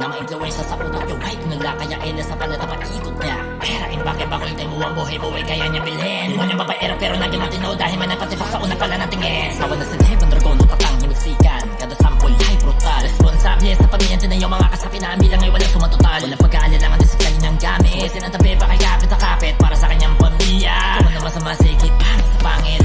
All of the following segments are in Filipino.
na ma-influensya sa utak yung hype nila, kaya ila sa palata paikot niya. Pera impake bakul din mo ang buhay-buhay kaya niya bilhin. Mo niya babaero pero lagi matino dahil man nagpatipak sa unang pala natingin. Sawa na sila Heaven Dragon, utatang himiksikan, kada sample ay brutal. Responsable sa pamilya din yung mga kasapi na bilang ay walang sumatotal. Walang pag-aalilangan din sa kanyang gamit, sinantabi pa kay kapit na kapit para sa kanyang pamilya. Kung ano masamasigit para sa pangil,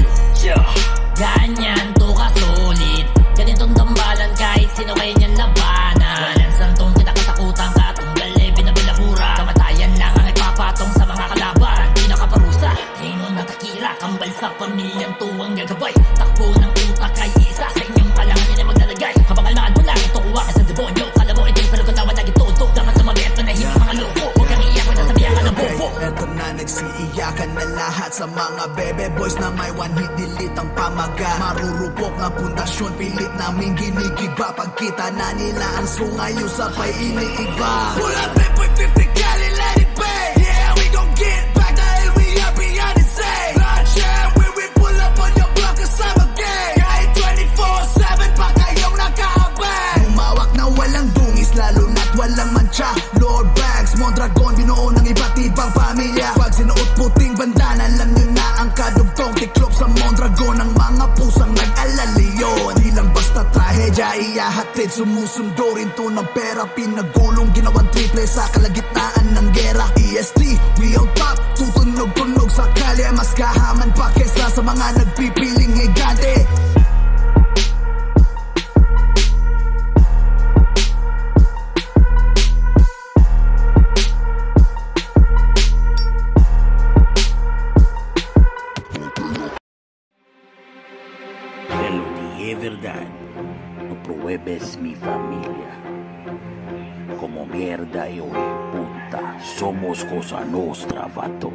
ganyan to kasulit. Ganitong tambalan kahit sino kayo niyang labanan. Walang santong kinakatakutan, katunggal eh binabilahura. Kamatayan lang ang ipapatong sa mga kalaban. Pinakaparusa, tingin nakakira, kambal sa pamilyang tuwang gagabay. Takbo ng utak ay isa sa inyong kalanganin ay maglalagay. Habang almaan mo lang ito kuha ka sa demonyo. Kala mo ito'y palugatawan na gituto. Dapat lumabit na nahimik mga loko. Huwag kang iiyak, huwag nasabihan ka na bobo. Eto na nagsiiyakan na lahat sa mga bebe boys na may one hit delete ang pamaga. Marurupok na pundasyon, pilit namin ginigiba. Pagkita na nila ang sungayo sabay iniiba. Pull up 3.50 Cali, let it pay. Yeah, we gon' get back the hell we are beyond insane. Bloodshed, we pull up on your block cause I'm a gang. Kahit 24/7 pa kayong nakaabang. Humawak na walang dungis lalo na't walang mancha. Lord Banks, Mondragon, binuo ng iba't ibang pamilya. Pag sinuot puting bandana, alam nyo na ang kadugtong tiklop sa Mondragon. Ang mga pusang nag-alaliyon, di lang basta trahedya iyahatid. Sumusundo rin to ng pera, pinagulong ginawang triple sa kalagitnaan ng gera. EST, we on top, tutunog-tunog sa kalye. Mas kahaman pa kesa sa mga nagpipiling higante. Verdad, no prohíbes mi familia. Como mierda yo puta, somos cosa nostra, vato.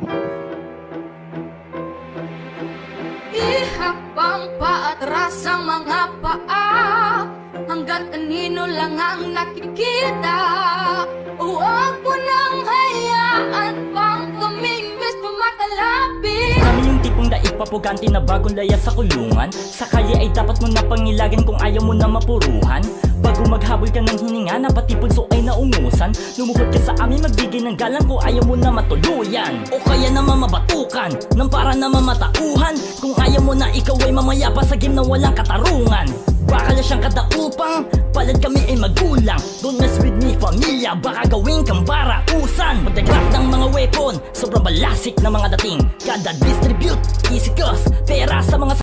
Ihapang paatras ang mga paa, hanggat anino lang ang nakikita. Huwag mo nang hayaan pang tumimbis pumakalapit. Kami yung tipong daig papuganti na bagong laya sa kulungan. Sa kalye ay dapat mo na pangilagan kung ayaw mo na mapuruhan. Bago maghabol ka ng hininga na pati pulso ay naungusan. Lumuhod ka sa amin magbigay ng galang kung ayaw mo na matuluyan. O kaya naman mabatukan ng para naman matauhan. Kung ayaw mo na ikaw ay mamaya pa sa game na walang katarungan. Bakal na siyang kadaupang, palad kami ay magulang. Don't mess with me familia, baka gawin kang barausan. Pagdagrap ng mga weapon, sobrang balasik na mga dating. Kada distribute, easy cause, pera sa mga